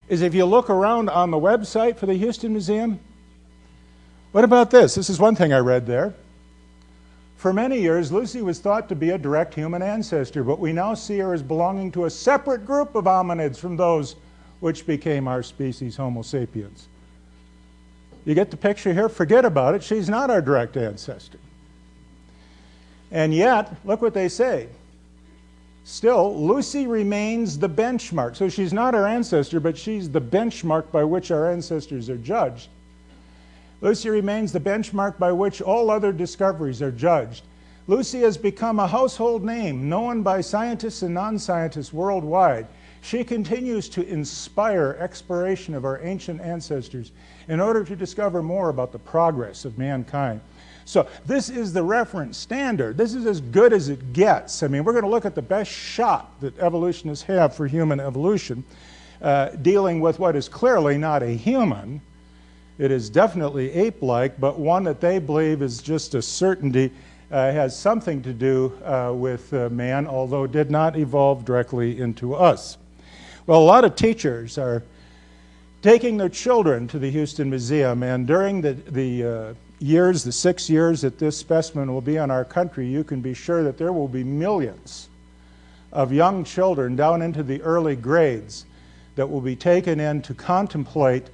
is if you look around on the website for the Houston Museum, what about this? This is one thing I read there. For many years, Lucy was thought to be a direct human ancestor, but we now see her as belonging to a separate group of hominids from those which became our species, Homo sapiens. You get the picture here? Forget about it. She's not our direct ancestor. And yet, look what they say. Still, Lucy remains the benchmark. So she's not our ancestor, but she's the benchmark by which our ancestors are judged. Lucy remains the benchmark by which all other discoveries are judged. Lucy has become a household name known by scientists and non-scientists worldwide. She continues to inspire exploration of our ancient ancestors in order to discover more about the progress of mankind. So this is the reference standard. This is as good as it gets. I mean, we're going to look at the best shot that evolutionists have for human evolution, dealing with what is clearly not a human. It is definitely ape-like, but one that they believe is just a certainty, has something to do with man, although did not evolve directly into us. Well, a lot of teachers are taking their children to the Houston Museum, and during the 6 years that this specimen will be in our country, you can be sure that there will be millions of young children down into the early grades that will be taken in to contemplate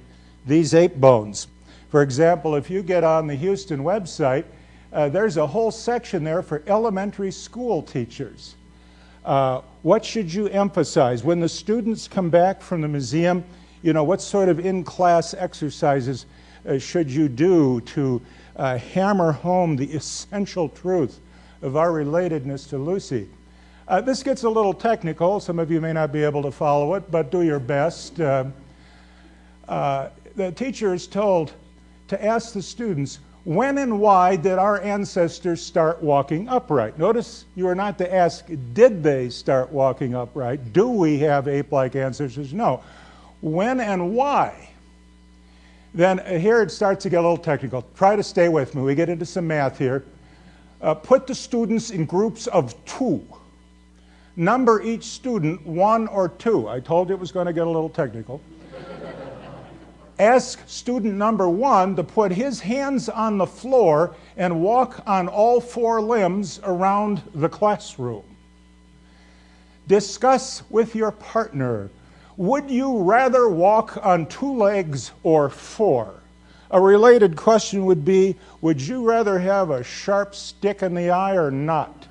these ape bones. For example, if you get on the Houston website, there's a whole section there for elementary school teachers. What should you emphasize? When the students come back from the museum, you know, what sort of in-class exercises should you do to hammer home the essential truth of our relatedness to Lucy? This gets a little technical. Some of you may not be able to follow it, but do your best. The teacher is told to ask the students, when and why did our ancestors start walking upright? Notice you are not to ask, did they start walking upright? Do we have ape-like ancestors? No. When and why? Then here it starts to get a little technical. Try to stay with me. We get into some math here. Put the students in groups of 2. Number each student 1 or 2. I told you it was going to get a little technical. Ask student number 1 to put his hands on the floor and walk on all 4 limbs around the classroom. Discuss with your partner, would you rather walk on 2 legs or 4? A related question would be, would you rather have a sharp stick in the eye or not?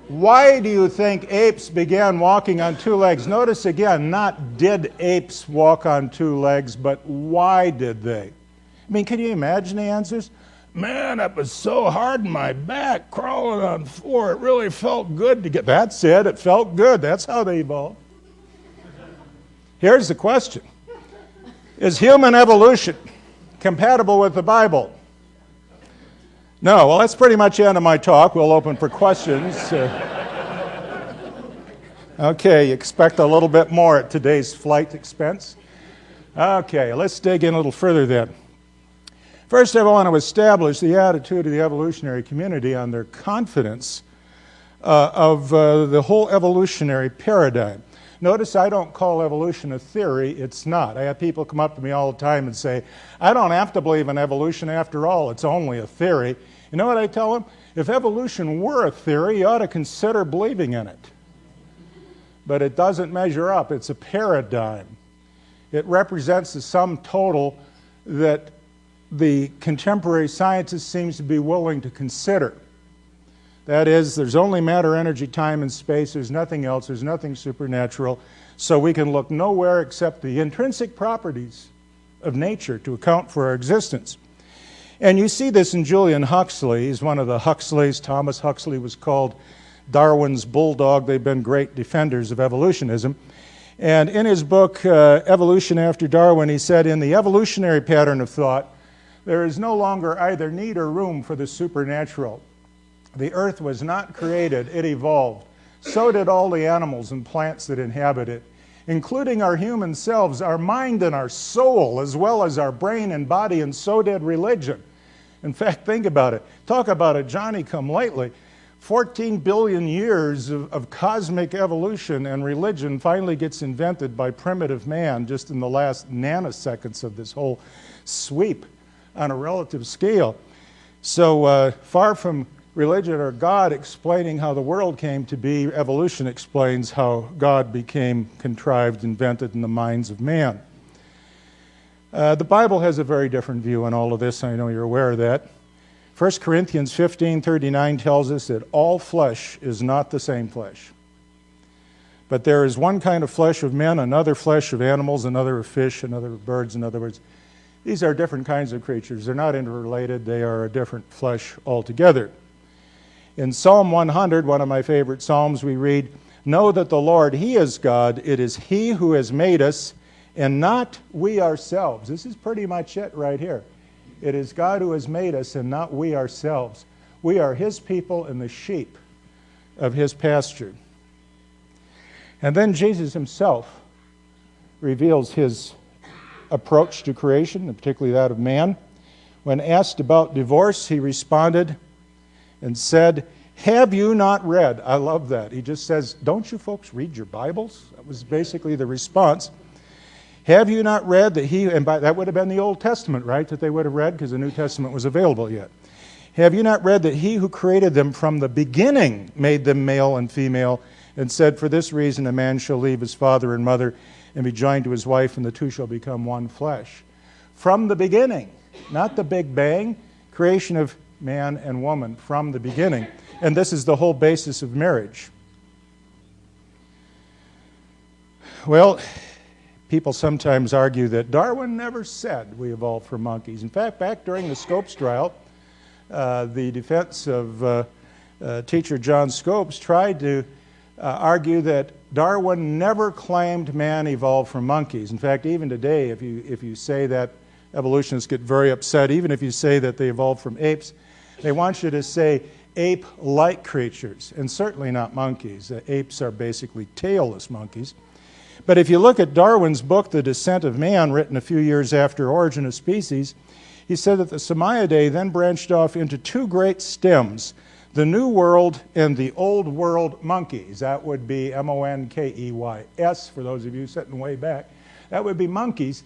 Why do you think apes began walking on 2 legs? Notice again, not did apes walk on 2 legs, but why did they? I mean, can you imagine the answers? Man, it was so hard in my back crawling on 4. It really felt good to get. That's it. It felt good. That's how they evolved. Here's the question. Is human evolution compatible with the Bible? No. Well, that's pretty much the end of my talk. We'll open for questions. Okay, expect a little bit more at today's flight expense. Okay, let's dig in a little further then. First, I want to establish the attitude of the evolutionary community on their confidence of the whole evolutionary paradigm. Notice I don't call evolution a theory. It's not. I have people come up to me all the time and say, I don't have to believe in evolution after all. It's only a theory. You know what I tell them? If evolution were a theory, you ought to consider believing in it. But it doesn't measure up. It's a paradigm. It represents the sum total that the contemporary scientist seems to be willing to consider. That is, there's only matter, energy, time, and space. There's nothing else. There's nothing supernatural. So we can look nowhere except the intrinsic properties of nature to account for our existence. And you see this in Julian Huxley. He's one of the Huxleys. Thomas Huxley was called Darwin's bulldog. They've been great defenders of evolutionism. And in his book, Evolution After Darwin, he said, in the evolutionary pattern of thought, there is no longer either need or room for the supernatural. The earth was not created, it evolved. So did all the animals and plants that inhabit it, including our human selves, our mind and our soul, as well as our brain and body, and so did religion. In fact, think about it. Talk about a Johnny-come-lately. 14 billion years of cosmic evolution, and religion finally gets invented by primitive man just in the last nanoseconds of this whole sweep on a relative scale. So far from religion or God explaining how the world came to be, evolution explains how God became contrived, invented in the minds of man. The Bible has a very different view on all of this. I know you're aware of that. 1 Corinthians 15:39 tells us that all flesh is not the same flesh. But there is one kind of flesh of men, another flesh of animals, another of fish, another of birds. In other words, these are different kinds of creatures. They're not interrelated. They are a different flesh altogether. In Psalm 100, one of my favorite psalms, we read, "Know that the Lord, He is God. It is He who has made us, and not we ourselves." This is pretty much it right here. It is God who has made us and not we ourselves. We are His people and the sheep of His pasture. And then Jesus Himself reveals His approach to creation, and particularly that of man. When asked about divorce, He responded and said, "Have you not read?" I love that. He just says, "Don't you folks read your Bibles?" That was basically the response. "Have you not read that He," and that would have been the Old Testament, right, that they would have read because the New Testament was available yet. "Have you not read that He who created them from the beginning made them male and female, and said, for this reason a man shall leave his father and mother and be joined to his wife, and the two shall become one flesh." From the beginning, not the Big Bang, creation of man and woman from the beginning. And this is the whole basis of marriage. Well, people sometimes argue that Darwin never said we evolved from monkeys. In fact, back during the Scopes trial, the defense of teacher John Scopes tried to argue that Darwin never claimed man evolved from monkeys. In fact, even today, if you say that, evolutionists get very upset. Even if you say that they evolved from apes, they want you to say ape-like creatures, and certainly not monkeys. Apes are basically tailless monkeys. But if you look at Darwin's book, The Descent of Man, written a few years after Origin of Species, he said that the Simiidae then branched off into two great stems, the New World and the Old World monkeys. That would be monkeys, for those of you sitting way back. That would be monkeys.